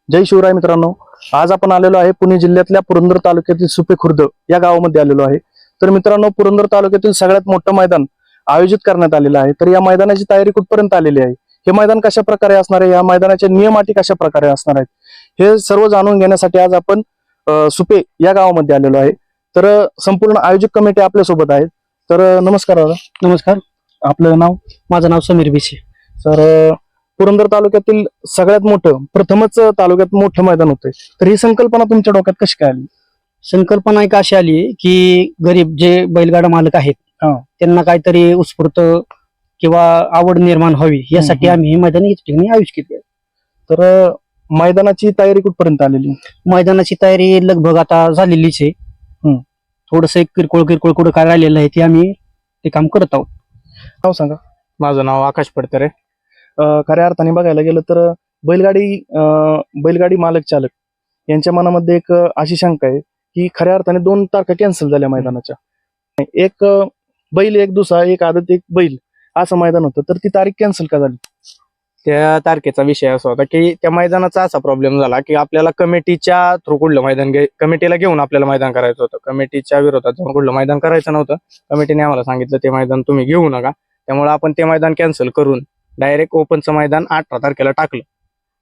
जय शिवराय मित्रांनो. आज आपण आलेलो आहे पुणे जिल्ह्यातल्या पुरंदर तालुक्यातील सुपे खुर्द या गावामध्ये आलेलो आहे. तर मित्रांनो, पुरंदर तालुक्यातील सगळ्यात मोठं मैदान आयोजित करण्यात आलेलं आहे. तर या मैदानाची तयारी कुठपर्यंत आलेली आहे, हे मैदान कशा प्रकारे असणार आहे, या मैदानाचे नियम अटी कशा प्रकारे असणार आहेत, हे सर्व जाणून घेण्यासाठी आज आपण सुपे या गावामध्ये आलेलो आहे. तर संपूर्ण आयोजक कमिटी आपल्या सोबत आहे. तर नमस्कार दादा. नमस्कार. आपलं नाव? माझं नाव समीर बिसे. तर पुरंदर तालुक्यातील सगळ्यात मोठं प्रथमच तालुक्यात मोठं मैदान होतंय. तर ही संकल्पना तुमच्या डोक्यात कशी काय आली? संकल्पना एक अशी आली की गरीब जे बैलगाडा मालक आहेत हा. त्यांना काहीतरी उत्स्फूर्त किंवा आवड निर्माण व्हावी यासाठी हम्म. आम्ही हे मैदान या ठिकाणी आयोजित केले. तर मैदानाची तयारी कुठपर्यंत आलेली? मैदानाची तयारी लगभग आता झालेलीच आहे. हम्म. थोडस एक किरकोळ कुठं काय राहिलेलं आहे ते आम्ही ते काम करत आहोत. नाव सांगा. माझं नाव आकाश पडतरे. खऱ्या अर्थाने बघायला गेलं तर बैलगाडी मालक चालक यांच्या मनामध्ये एक अशी शंका आहे की खऱ्या अर्थाने 2 तारखा कॅन्सल झाल्या मैदानाच्या. एक बैल एक दुसरा, एक आदत एक बैल असं मैदान होतं. तर ती तारीख कॅन्सल का झाली? त्या तारखेचा विषय असा होता की त्या मैदानाचा असा प्रॉब्लेम झाला की आपल्याला कमिटीच्या थ्रू कुठलं मैदान कमिटीला घेऊन आपल्याला मैदान करायचं होतं. कमिटीच्या विरोधात जाऊन कुठलं मैदान करायचं नव्हतं. कमिटीने आम्हाला सांगितलं ते मैदान तुम्ही घेऊ नका. त्यामुळे आपण ते मैदान कॅन्सल करून डायरेक्ट ओपनचं मैदान 18 तारखेला टाकलं.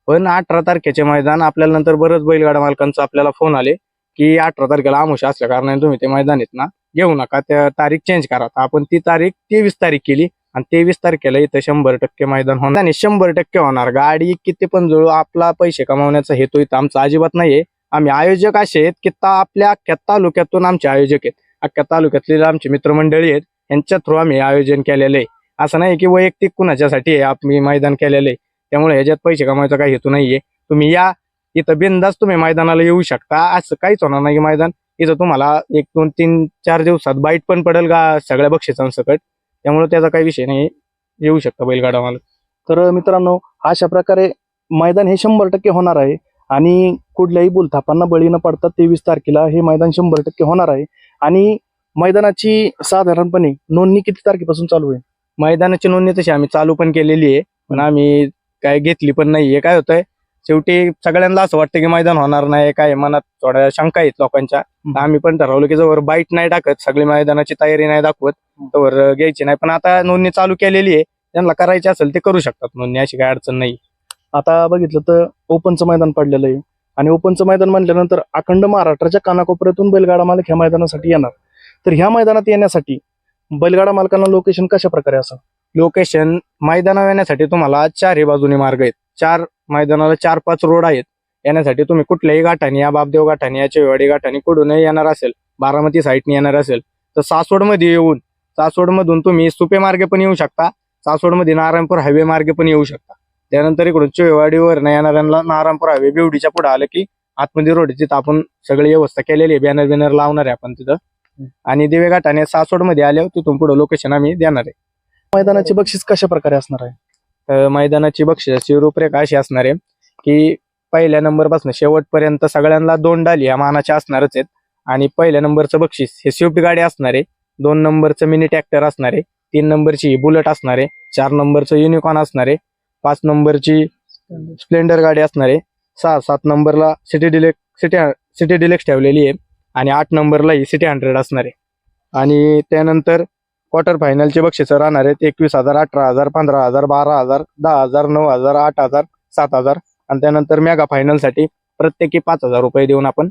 पण 18 तारखेचे मैदान आपल्याला नंतर बरंच बैलगाडा मालकांचा आपल्याला फोन आले की 18 तारखेला आमुष असल्या कारणाने तुम्ही ते मैदान आहेत ना घेऊ नका, त्या तारीख चेंज करा. तर आपण ती तारीख 23 तारीख केली आणि 23 तारखेला इथं 100% मैदान होणार आणि 100% होणार. गाडी किती पण जुळू, आपला पैसे कमावण्याचा हेतू इथं आमचा अजिबात नाहीये. आम्ही आयोजक असे आहेत की आपल्या अख्ख्या तालुक्यातून आमचे आयोजक आहेत. अख्ख्या तालुक्यातले आमची मित्रमंडळी आहेत, यांच्या थ्रू आम्ही आयोजन केलेलं आहे. असं नाही की वैयक्तिक कुणाच्यासाठी आम्ही मैदान केलेलं आहे. त्यामुळे ह्याच्यात पैसे कमावायचा काही हेतू नाहीये. तुम्ही या इथं बिनधास्त तुम्ही मैदानाला येऊ शकता. असं काहीच होणार नाही की मैदान इथं तुम्हाला 1, 2, 3, 4 दिवसात बाईट पण पडेल का सगळ्या बक्षिसांसकट. त्यामुळे त्याचा काही विषय नाही, येऊ शकता बैलगाडा मालक. तर मित्रांनो, अशा प्रकारे मैदान हे 100% होणार आहे आणि कुठल्याही बोलथापांना बळी न पडता 23 तारखेला हे मैदान 100% होणार आहे. आणि मैदानाची साधारणपणे नोंदणी किती तारखेपासून चालू आहे? मैदानाची नोंदणी तशी आम्ही चालू पण केलेली आहे, पण आम्ही काय घेतली पण नाहीये. काय होतंय, शेवटी सगळ्यांना असं वाटतं की मैदान होणार नाही, काय मनात थोड्या शंका आहेत लोकांच्या. तर आम्ही पण ठरवलं की जवळ बाईट नाही टाकत, सगळी मैदानाची तयारी नाही दाखवत, तर घ्यायची नाही. पण आता नोंदणी चालू केलेली आहे, ज्यांना करायची असेल ते करू शकतात नोंदणी, अशी काही अडचण नाही. आता बघितलं तर ओपनचं मैदान पडलेलं आहे आणि ओपनचं मैदान म्हटल्यानंतर अखंड महाराष्ट्राच्या कानाकोपऱ्यातून बैलगाडा मालक ह्या मैदानासाठी येणार. तर ह्या मैदानात येण्यासाठी बैलगाडा मालकांना लोकेशन कशा प्रकारे असं? लोकेशन मैदानावर येण्यासाठी तुम्हाला 4 बाजूने मार्ग आहेत. 4 मैदानाला 4-5 रोड आहेत. येण्यासाठी तुम्ही कुठल्याही गाठाने या, बापदेव गाठाने या, चेवाडी गाठाने कुठूनही येणार असेल, बारामती साईडने येणार असेल तर सासवडमध्ये येऊन सासवडमधून तुम्ही सुपे मार्गे पण येऊ शकता. सासवडमध्ये नारायणपूर हायवे मार्गे पण येऊ शकता. त्यानंतर इकडून चेवाडीवर येणाऱ्यांना नारायणपूर हायवे बेवडीच्या पुढे आलं की आतमध्ये रोड तिथं आपण सगळी व्यवस्था केलेली आहे. बॅनर लावणार आहे आपण तिथं. आणि दिवे घाटाने सासवडमध्ये आल्यावर तिथून पुढे लोकेशन आम्ही देणार आहे. मैदानाची बक्षीस कशा प्रकारे असणार आहे? तर मैदानाची बक्षिसाची रूपरेखा अशी असणार आहे की पहिल्या नंबरपासून शेवटपर्यंत सगळ्यांना 2 डाली या मानाच्या असणारच आहेत. आणि पहिल्या नंबरचं बक्षीस हे स्विफ्ट गाडी असणार आहे, 2 नंबरचं मिनी ट्रॅक्टर असणार आहे, 3 नंबरची बुलेट असणार आहे, 4 नंबरचं युनिकॉर्न असणार आहे, 5 नंबरची स्प्लेंडर गाडी असणार आहे, 6-7 नंबरला सिटी डिलेक्स ठेवलेली आहे आणि 8 नंबरला ही सिटी 100 असणार आहे. आणि त्यानंतर क्वार्टर फायनलचे बक्षीस राहणार आहेत 21,000, 18,000, 15,000, 12,000, 10,000, 9,000, 8,000, 7,000. आणि त्यानंतर मेगा फायनलसाठी प्रत्येकी 5,000 रुपये देऊन आपण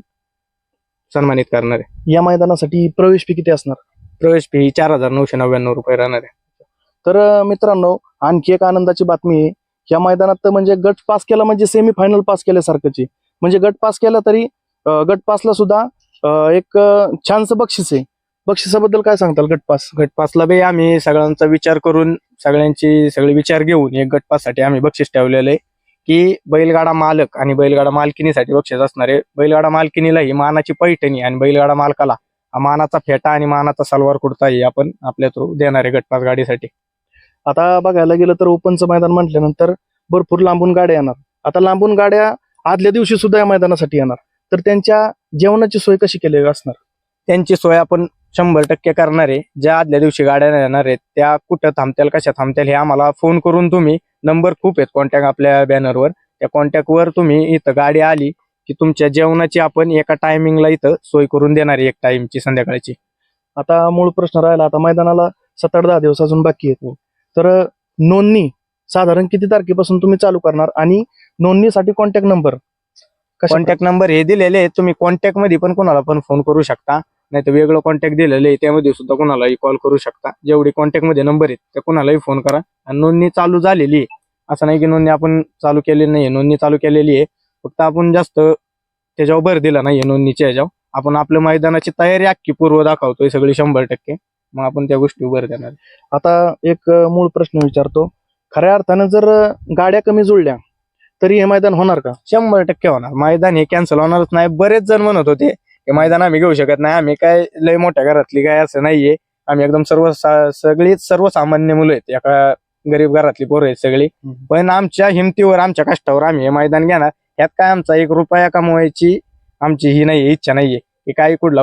सन्मानित करणार आहे. या मैदानासाठी प्रवेश फी किती असणार? प्रवेश फी 4,999 रुपये राहणार आहे. तर मित्रांनो, आणखी एक आनंदाची बातमी आहे. या मैदानात तर म्हणजे गट पास केला म्हणजे सेमी फायनल पास केल्यासारखंच आहे. म्हणजे गट पास केला तरी गट पासला सुद्धा एक छानसं बक्षीस आहे. बक्षिसाबद्दल काय सांगताल? गटपासला बी आम्ही सगळ्यांचा विचार करून सगळे विचार घेऊन एक गटपाससाठी आम्ही बक्षीस ठेवलेलं आहे की बैलगाडा मालक आणि बैलगाडा मालकिनीसाठी बक्षीस असणार आहे. बैलगाडा मालकिनीला ही मानाची पैठणी आणि बैलगाडा मालकाला मानाचा फेटा आणि मानाचा सलवार कुर्ता ही आपण आपल्या थ्रू देणार आहे गटपास गाडीसाठी. आता बघायला गेलं तर ओपनचं मैदान म्हटल्यानंतर भरपूर लांबून गाड्या येणार. आता लांबून गाड्या आदल्या दिवशी सुद्धा या मैदानासाठी येणार. तर त्यांच्या जेवणाची सोय कशी केली असणार? त्यांची सोय आपण 100% करणार आहे. ज्या आदल्या दिवशी गाड्या येणार आहेत त्या कुठं थांबतील, कशा थांबतील हे आम्हाला फोन करून, तुम्ही नंबर खूप आहेत कॉन्टॅक्ट आपल्या बॅनरवर, त्या कॉन्टॅक्टवर तुम्ही इथं गाडी आली की तुमच्या जेवणाची आपण एका टायमिंगला इथं सोय करून देणार आहे, एक टाइमची संध्याकाळची. आता मूळ प्रश्न राहिला, आता मैदानाला 7-8-10 दिवस अजून बाकी आहेत, तर नोंदणी साधारण किती तारखेपासून तुम्ही चालू करणार आणि नोंदणीसाठी कॉन्टॅक्ट नंबर कॉन्टॅक्ट नंबर हे दिलेले आहे, तुम्ही कॉन्टॅक्ट मध्ये पण कोणाला पण फोन करू शकता, नाही तर वेगळं कॉन्टॅक्ट दिलेलं आहे त्यामध्ये सुद्धा कोणालाही कॉल करू शकता. जेवढे कॉन्टॅक्ट मध्ये नंबर आहेत त्या कोणालाही फोन करा. आणि नोंदणी चालू झालेली आहे, असं नाही की नोंदणी आपण चालू केलेली नाही, नोंदणी चालू केलेली आहे. फक्त आपण जास्त त्याच्यावर भर दिला नाहीये नोंदणीच्या ह्याच्यावर. आपण आपल्या मैदानाची तयारी अख्खी पूर्व दाखवतोय सगळी 100%. मग आपण त्या गोष्टीवर भर देणार. आता एक मूळ प्रश्न विचारतो, खऱ्या अर्थानं जर गाड्या कमी जुळल्या तरी हे मैदान होणार का? 100% होणार. मैदान हे कॅन्सल होणारच नाही. बरेच जण म्हणत होते हे मैदान आम्ही घेऊ शकत नाही, आम्ही काय लय मोठ्या घरातली काय असं नाहीये, आम्ही एकदम सगळी सर्वसामान्य मुलं आहेत, एका गरीब घरातली पोरं आहेत सगळी. पण आमच्या हिमतीवर आमच्या कष्टावर आम्ही हे मैदान घेणार. यात काय आमचा 1 रुपया कमवायची आमची ही नाहीये, इच्छा नाहीये की काय कुठला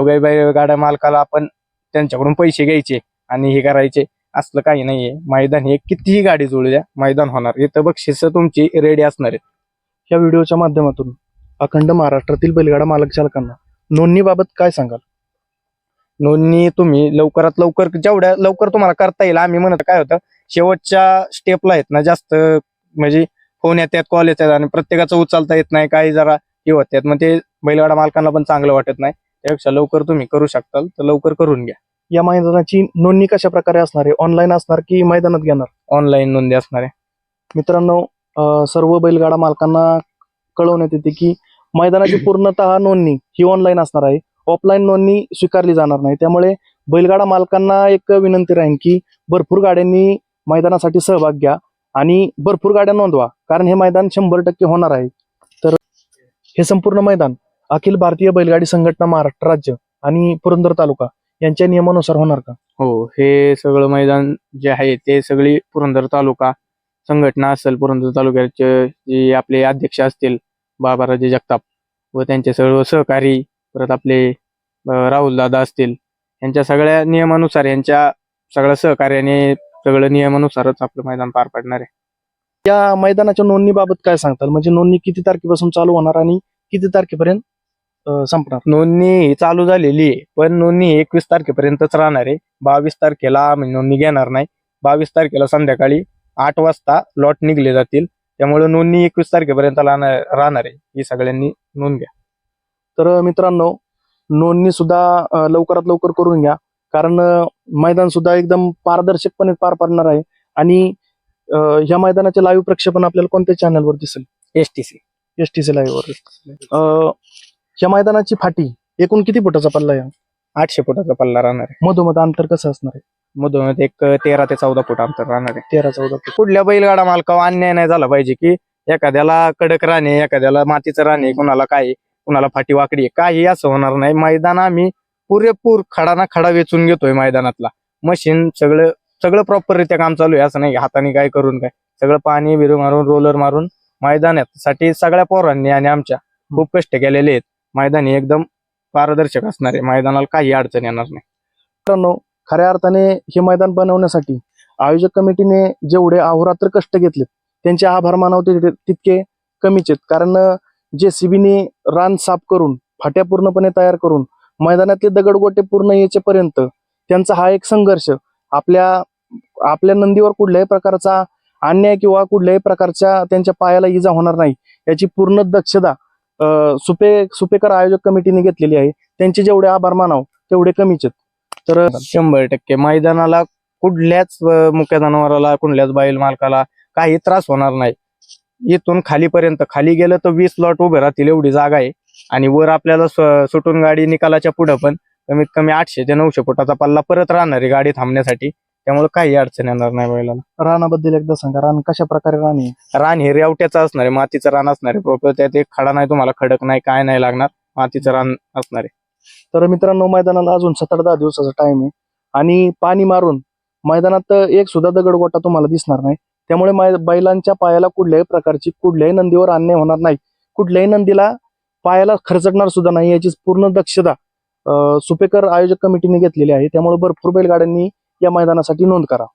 गाड्या मालकाला आपण त्यांच्याकडून पैसे घ्यायचे आणि हे करायचे, असलं काही नाहीये. मैदान हे कितीही गाडी जुळू द्या, मैदान होणार. इथं बक्षीस तुमची रेडी असणार आहेत. या व्हिडिओच्या माध्यमातून अखंड महाराष्ट्रातील बैलगाडा मालक चालकांना नोंदणीबाबत काय सांगाल? नोंदणी तुम्ही लवकरात लवकर, जेवढ्या लवकर तुम्हाला करता येईल. आम्ही म्हणत काय होतं, शेवटच्या स्टेपला आहेत ना जास्त म्हणजे फोन येतात, कॉल येतात आणि प्रत्येकाचं उचलता येत नाही, काही जरा हे होतात, मग ते बैलगाडा मालकांना पण चांगलं वाटत नाही. त्यापेक्षा लवकर तुम्ही करू शकताल तर लवकर करून घ्या. या मैदानाची नोंदणी कशा प्रकारे असणार आहे? ऑनलाईन असणार की मैदानात घेणार? ऑनलाईन नोंदणी असणार आहे. मित्रांनो, सर्व बैलगाडा मालकांना कळवण्यात येते की मैदानाची पूर्णतः नोंदणी ही ऑनलाईन असणार आहे, ऑफलाईन नोंदणी स्वीकारली जाणार नाही. त्यामुळे बैलगाडा मालकांना एक विनंती राहील की भरपूर गाड्यांनी मैदानासाठी सहभाग घ्या आणि भरपूर गाड्या नोंदवा, कारण हे मैदान 100% होणार आहे. तर हे संपूर्ण मैदान अखिल भारतीय बैलगाडी संघटना महाराष्ट्र राज्य आणि पुरंदर तालुका यांच्या नियमानुसार होणार का? हो, हे सगळं मैदान जे आहे ते सगळी पुरंदर तालुका संघटना असेल, पुरंदर तालुक्याचे जे आपले अध्यक्ष असतील बाबाराजे जगताप व त्यांचे सर्व सहकारी, परत आपले राहुल दादा असतील, यांच्या सगळ्या नियमानुसार, यांच्या सगळ्या सहकार्याने सगळं नियमानुसारच आपलं मैदान पार पडणार आहे. या मैदानाच्या नोंदणीबाबत काय सांगताल? म्हणजे नोंदणी किती तारखेपासून चालू होणार आणि किती तारखेपर्यंत संपणार? नोंदणी ही चालू झालेली आहे, पण नोंदणी 21 तारखेपर्यंतच राहणार आहे. 22 तारखेला आम्ही नोंदणी घेणार नाही. 22 तारखेला संध्याकाळी 8 वाजता लॉट निघले जातील. त्यामुळे नोंदणी 21 तारखेपर्यंत राहणार आहे. ही सगळ्यांनी नोंद घ्या. तर मित्रांनो, नोंदणी सुद्धा लवकरात लवकर करून घ्या, कारण मैदान सुद्धा एकदम पारदर्शकपणे पार पडणार आहे. आणि या मैदानाचे लाईव्ह प्रक्षेपण आपल्याला कोणत्या चॅनलवर दिसेल? STC लाईव्हवर. या मैदानाची फाटी एकूण किती फुटाचा पल्ला आहे? 800 फुटाचा पल्ला राहणार आहे. मधोमध अंतर कसं असणार आहे? मधून एक 13 ते 14 फूट अंतर राहणार आहे. 13-14 फूट. कुठल्या बैलगाडा मालकावर अन्याय नाही झाला पाहिजे की एखाद्याला कडक राहणे, एखाद्याला मातीचं राहणे, कुणाला काय, कुणाला फाटी वाकडी आहे, काही असं होणार नाही. मैदान आम्ही पुरेपूर खडा ना खडा वेचून घेतोय मैदानातला. मशीन सगळं प्रॉपररित्या काम चालू आहे, असं नाही हाताने काय करून काय, सगळं पाणी बिरू मारून रोलर मारून मैदानासाठी सगळ्या पोरांनी आणि आमच्या खूप कष्ट केलेले आहेत. मैदान हे एकदम पारदर्शक असणार आहे, मैदानाला काही अडचण येणार नाही. मित्रांनो, खऱ्या अर्थाने हे मैदान बनवण्यासाठी आयोजक कमिटीने जेवढे अहोरात्र कष्ट घेतलेत त्यांचे आभार मानवते तितके कमीच आहेत. कारण JCBने रान साफ करून, फाट्या पूर्णपणे तयार करून, मैदानातले दगडगोटे पूर्ण येचेपर्यंत त्यांचा हा एक संघर्ष आपल्या नंदीवर कुठल्याही प्रकारचा अन्याय किंवा कुठल्याही प्रकारच्या त्यांच्या पायाला इजा होणार नाही याची पूर्ण दक्षता सुपेकर आयोजक कमिटीने घेतलेली आहे. त्यांचे जेवढे आभार मानाव तेवढे कमीच आहेत. तर 100% मैदानाला कुठल्याच मुख्य जनावराला, कुठल्याच बैल मालकाला काही त्रास होणार नाही. इथून खालीपर्यंत, खाली गेलं तर 20 लॉट उभे राहतील एवढी जागा आहे. आणि वर आपल्याला सुटून गाडी निकालाच्या पुढे पण कमीत कमी 800 ते 900 फुटाचा पल्ला परत राहणार आहे गाडी थांबण्यासाठी. त्यामुळे काही अडचण येणार नाही बैलाला. रानाबद्दल एकदा सांगा, रान कशा प्रकारे रान आहे? रान हे रेवट्याचं असणार आहे, मातीचं रान असणार आहे प्रॉपर. त्यात एक खडा नाही, तुम्हाला खडक नाही, काय नाही लागणार, मातीचं रान असणार आहे. तर मित्रांनो, मैदानाला अजून 7-10 दिवसाचा टाइम आहे आणि पाणी मारून मैदानात एक सुद्धा दगडगोटा तुम्हाला दिसणार नाही. त्यामुळे बैलांच्या पायाला कुठल्याही प्रकारची, कुठल्याही नंदीवर अन्याय होणार नाही, कुठल्याही नंदीला पायाला खरचटणार सुद्धा नाही याची पूर्ण दक्षता सुपेकर आयोजक कमिटीने घेतलेली आहे. त्यामुळे भरपूर बैलगाड्यांनी या मैदानासाठी नोंद करा.